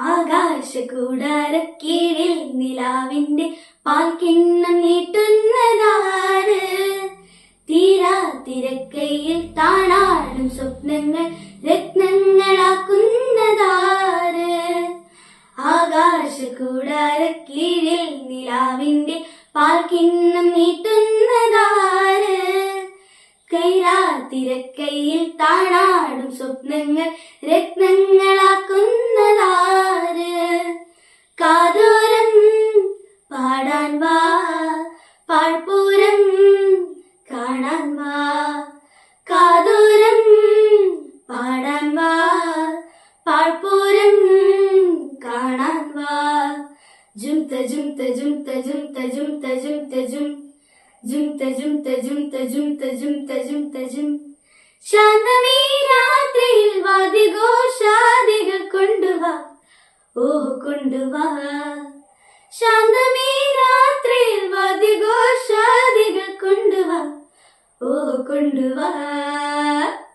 ആകാശകൂടാരക്കീഴിൽ നിലാവിന്റെ പാൽക്കിണ്ണം നീട്ടുന്നതാര്? തീരാ തിരക്കയിൽ താണാടും സ്വപ്നങ്ങൾ രത്നങ്ങളാക്കുന്നതാര്? ആകാശകൂടാരക്കീഴിൽ നിലാവിന്റെ പാൽക്കിണ്ണം നീട്ടുന്നതാര്? തിരക്കയിൽ താണാടും സ്വപ്നങ്ങൾ രത്നങ്ങളാക്കുന്നതാര്? കാതോരം പാടാൻ വാ, പാഴ്പൂരം കാണാൻ വാ. കാതോരം പാടാൻ വാ, പാഴ്പൂരം കാണാൻ വാ. ജുംത ജുംത ജുംത ജുംത ജുംത ജുംത ജും ജുംത ജുംത ജുംത ജുംത ജുംത ജുംത ജും. ശാന്തമീ രാത്രിയിൽ വാദ്യഘോഷാദികൾ കൊണ്ടുവാ, ഓഹ് കൊണ്ടുവാ. ശാന്തമീ രാത്രിയിൽ വാദ്യഘോഷാദികൾ കൊണ്ടുവാ, ഓഹ് കൊണ്ടുവാ.